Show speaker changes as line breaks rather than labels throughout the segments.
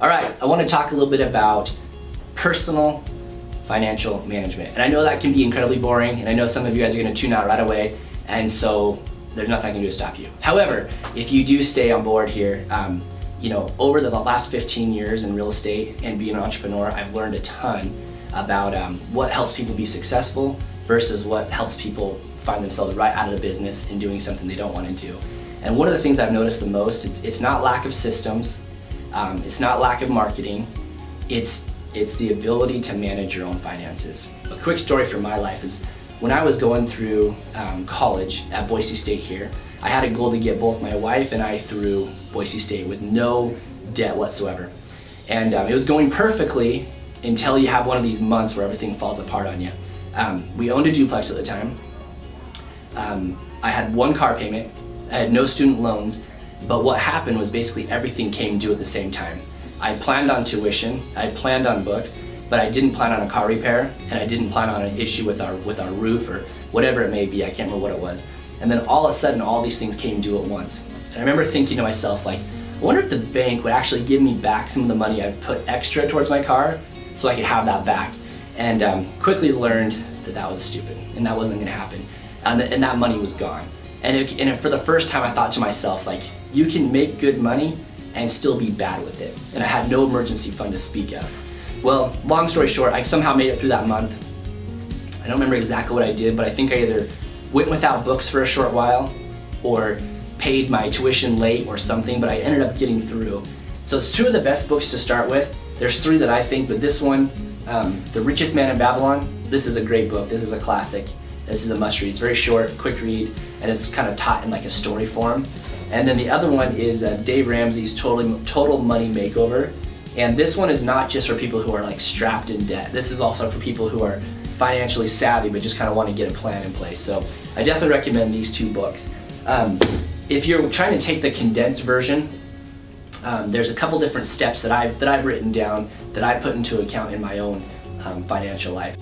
All right, I want to talk a little bit about personal financial management. And I know that can be incredibly boring, and I know some of you guys are going to tune out right away, and so there's nothing I can do to stop you. However, if you do stay on board here, over the last 15 years in real estate and being an entrepreneur, I've learned a ton about what helps people be successful versus what helps people find themselves right out of the business and doing something they don't want to do. And one of the things I've noticed the most, it's not lack of systems, it's not lack of marketing, it's the ability to manage your own finances. A quick story from my life is when I was going through college at Boise State here, I had a goal to get both my wife and I through Boise State with no debt whatsoever. And it was going perfectly until you have one of these months where everything falls apart on you. We owned a duplex at the time. I had one car payment, I had no student loans, but what happened was basically everything came due at the same time. I planned on tuition, I planned on books, but I didn't plan on a car repair, and I didn't plan on an issue with our roof or whatever it may be. I can't remember what it was. And then all of a sudden, all these things came due at once. And I remember thinking to myself, like, I wonder if the bank would actually give me back some of the money I put extra towards my car so I could have that back. And quickly learned that that was stupid and that wasn't gonna happen. And that money was gone. And for the first time, I thought to myself, like, you can make good money and still be bad with it. And I had no emergency fund to speak of. Well, long story short, I somehow made it through that month. I don't remember exactly what I did, but I think I either went without books for a short while or paid my tuition late or something, but I ended up getting through. So it's two of the best books to start with. There's three that I think, but this one, The Richest Man in Babylon, this is a great book. This is a classic. This is a must read. It's very short, quick read, and it's kind of taught in like a story form. And then the other one is Dave Ramsey's Total Money Makeover. And this one is not just for people who are like strapped in debt. This is also for people who are financially savvy but just kind of want to get a plan in place. So I definitely recommend these two books. If you're trying to take the condensed version, there's a couple different steps that I've written down that I put into account in my own financial life.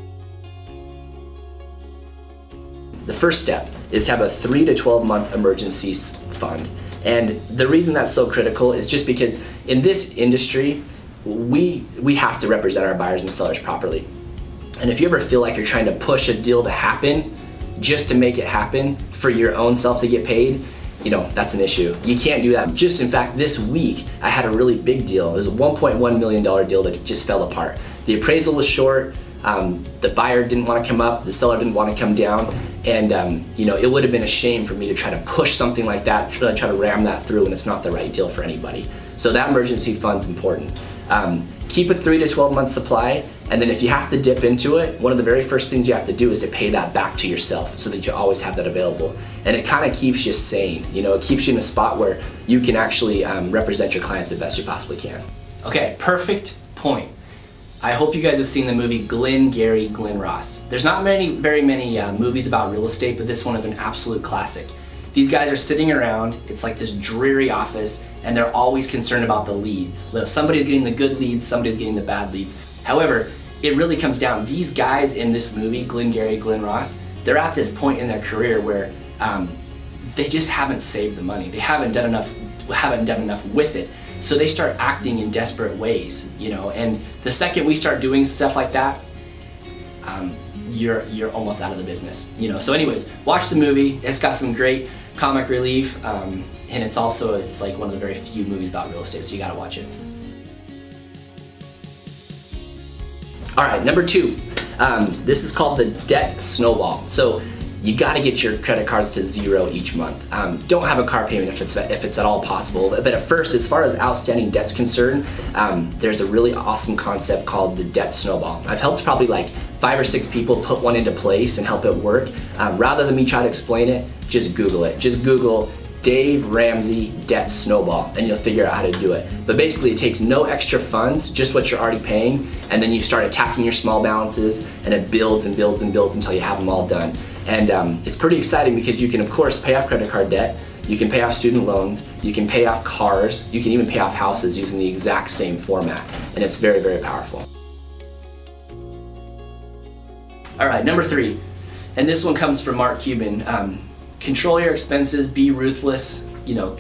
The first step is to have a 3 to 12 month emergency fund. And the reason that's so critical is just because in this industry, we have to represent our buyers and sellers properly. And if you ever feel like you're trying to push a deal to happen just to make it happen for your own self to get paid, that's an issue. You can't do that. Just in fact, this week, I had a really big deal. It was a $1.1 million deal that just fell apart. The appraisal was short, the buyer didn't want to come up, the seller didn't want to come down, and it would have been a shame for me to try to push something like that, try to ram that through, and it's not the right deal for anybody. So that emergency fund's important. Keep a 3 to 12 month supply, and then if you have to dip into it, one of the very first things you have to do is to pay that back to yourself so that you always have that available. And it kind of keeps you sane. It keeps you in a spot where you can actually represent your clients the best you possibly can. Okay, perfect point. I hope you guys have seen the movie Glengarry Glen Ross. There's not very many movies about real estate, but this one is an absolute classic. These guys are sitting around, it's like this dreary office, and they're always concerned about the leads. Somebody's getting the good leads, somebody's getting the bad leads. However, it really comes down, these guys in this movie, Glengarry Glen Ross, they're at this point in their career where they just haven't saved the money. They haven't done enough with it. So they start acting in desperate ways, and the second we start doing stuff like that, you're almost out of the business, So anyways, watch the movie. It's got some great comic relief, and it's like one of the very few movies about real estate, so you gotta watch it. All right, number 2. This is called the debt snowball. So you got to get your credit cards to 0 each month. Don't have a car payment if it's at all possible. But at first, as far as outstanding debt's concerned, there's a really awesome concept called the debt snowball. I've helped probably like 5 or 6 people put one into place and help it work. Rather than me try to explain it, just Google it. Just Google Dave Ramsey debt snowball and you'll figure out how to do it. But basically it takes no extra funds, just what you're already paying, and then you start attacking your small balances and it builds and builds and builds until you have them all done. And it's pretty exciting because you can of course pay off credit card debt, you can pay off student loans, you can pay off cars, you can even pay off houses using the exact same format, and it's very, very powerful. All right, number 3, and this one comes from Mark Cuban. Control your expenses, be ruthless,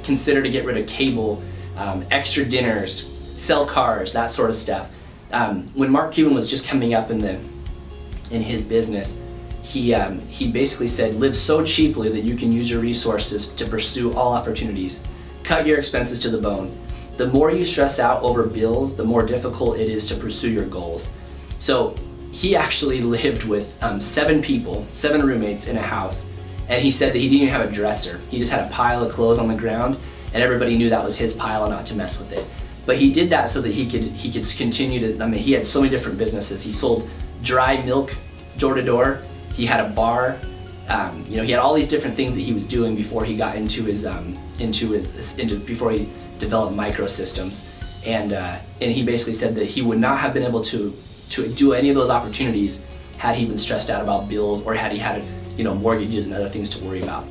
consider to get rid of cable, extra dinners, sell cars, that sort of stuff. When Mark Cuban was just coming up in his business, he basically said, live so cheaply that you can use your resources to pursue all opportunities. Cut your expenses to the bone. The more you stress out over bills, the more difficult it is to pursue your goals. So he actually lived with 7 people, 7 roommates in a house, and he said that he didn't even have a dresser. He just had a pile of clothes on the ground, and everybody knew that was his pile and not to mess with it. But he did that so that he could continue to, I mean, he had so many different businesses. He sold dry milk door to door. He had a bar. He had all these different things that he was doing before he got into before he developed microsystems. And he basically said that he would not have been able to do any of those opportunities had he been stressed out about bills or had he had mortgages and other things to worry about.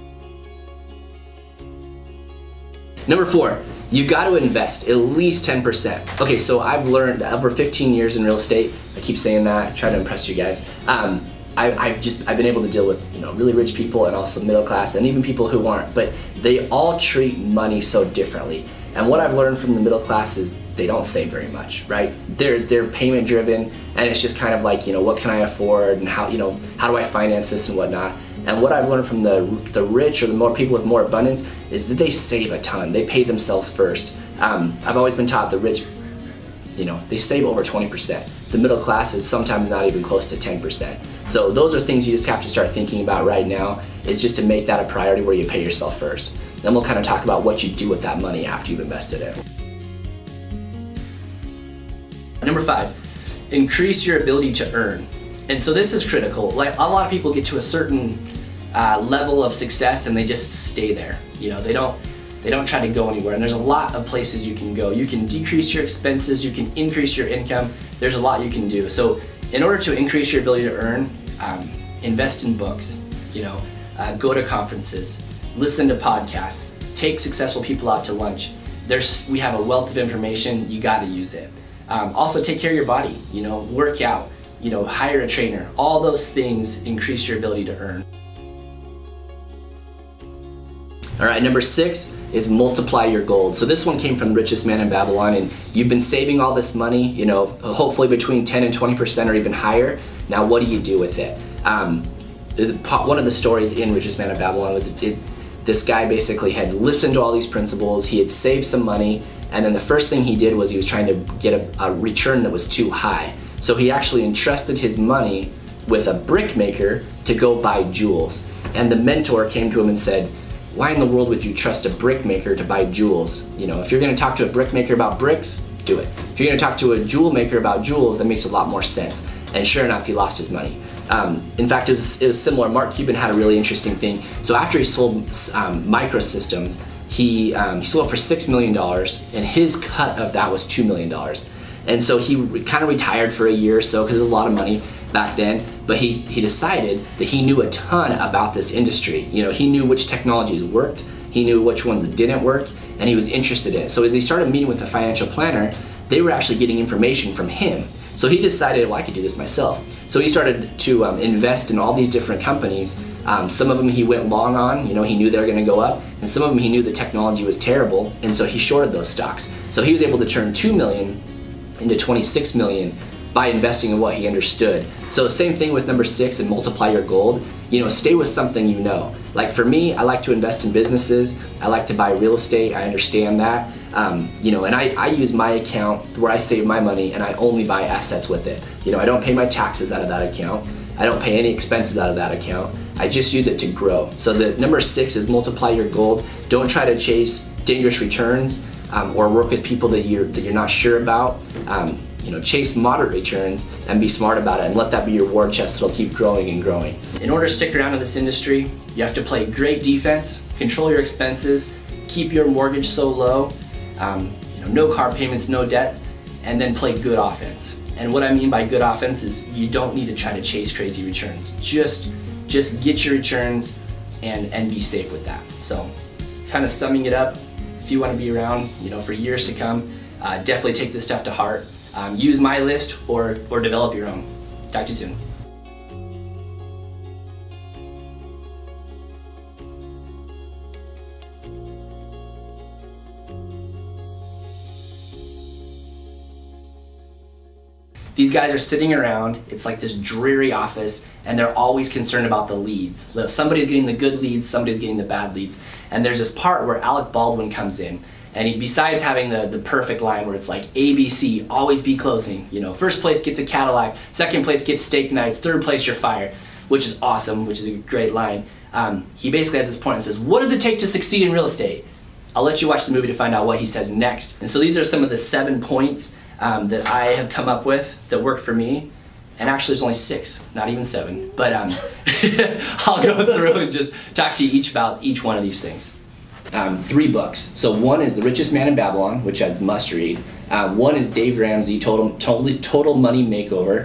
Number 4, you got to invest at least 10%. Okay, so I've learned over 15 years in real estate. I keep saying that, trying to impress you guys. I've been able to deal with really rich people and also middle class and even people who aren't, but they all treat money so differently. And what I've learned from the middle class is they don't save very much, right? They're payment driven, and it's just kind of like, what can I afford and how do I finance this and whatnot. And what I've learned from the rich or the more people with more abundance is that they save a ton. They pay themselves first. I've always been taught the rich, they save over 20%. The middle class is sometimes not even close to 10%. So those are things you just have to start thinking about right now, is just to make that a priority where you pay yourself first. Then we'll kind of talk about what you do with that money after you've invested it. Number 5, increase your ability to earn. And so this is critical. Like, a lot of people get to a certain level of success and they just stay there. They don't try to go anywhere. And there's a lot of places you can go. You can decrease your expenses, you can increase your income. There's a lot you can do. So in order to increase your ability to earn, invest in books, go to conferences, listen to podcasts, take successful people out to lunch. We have a wealth of information, you gotta use it. Also take care of your body, work out, hire a trainer. All those things increase your ability to earn. All right, number 6 is multiply your gold. So this one came from the richest man in Babylon, and you've been saving all this money, hopefully between 10 and 20% or even higher. Now what do you do with it? One of the stories in Richest Man in Babylon was this guy basically had listened to all these principles, he had saved some money, and then the first thing he did was he was trying to get a return that was too high. So he actually entrusted his money with a brickmaker to go buy jewels. And the mentor came to him and said, why in the world would you trust a brickmaker to buy jewels? If you're gonna talk to a brickmaker about bricks, do it. If you're gonna talk to a jewel maker about jewels, that makes a lot more sense. And sure enough, he lost his money. In fact, it was similar. Mark Cuban had a really interesting thing. So after he sold microsystems, he sold it for $6 million, and his cut of that was $2 million. And so he kind of retired for a year or so because it was a lot of money back then, but he decided that he knew a ton about this industry. He knew which technologies worked, he knew which ones didn't work, and he was interested in it. So as he started meeting with a financial planner, they were actually getting information from him. So he decided, well, I could do this myself. So he started to invest in all these different companies. Some of them he went long on, he knew they were gonna go up, and some of them he knew the technology was terrible, and so he shorted those stocks. So he was able to turn $2 million into $26 million by investing in what he understood. So same thing with number 6 and multiply your gold. Stay with something you know. Like for me, I like to invest in businesses. I like to buy real estate. I understand that. And I use my account where I save my money and I only buy assets with it. I don't pay my taxes out of that account. I don't pay any expenses out of that account. I just use it to grow. So the number 6 is multiply your gold. Don't try to chase dangerous returns or work with people that you're not sure about. Chase moderate returns and be smart about it and let that be your war chest that'll keep growing and growing. In order to stick around in this industry, you have to play great defense, control your expenses, keep your mortgage so low, no car payments, no debts, and then play good offense. And what I mean by good offense is you don't need to try to chase crazy returns. Just get your returns and be safe with that. So kind of summing it up, if you want to be around for years to come, definitely take this stuff to heart. Use my list or develop your own. Talk to you soon. these guys are sitting around, it's like this dreary office, and they're always concerned about the leads. Somebody's getting the good leads, somebody's getting the bad leads. And there's this part where Alec Baldwin comes in, and he, besides having the perfect line where it's like ABC, always be closing, you know, first place gets a Cadillac, second place gets steak nights, third place you're fired, which is awesome, which is a great line. He basically has this point and says, what does it take to succeed in real estate? I'll let you watch the movie to find out what he says next. And so these are some of the 7 points that I have come up with that work for me. And actually there's only 6, not even 7. But I'll go through and just talk to you about each one of these things. 3 books. So one is The Richest Man in Babylon, which I must read. One is Dave Ramsey, Total Money Makeover.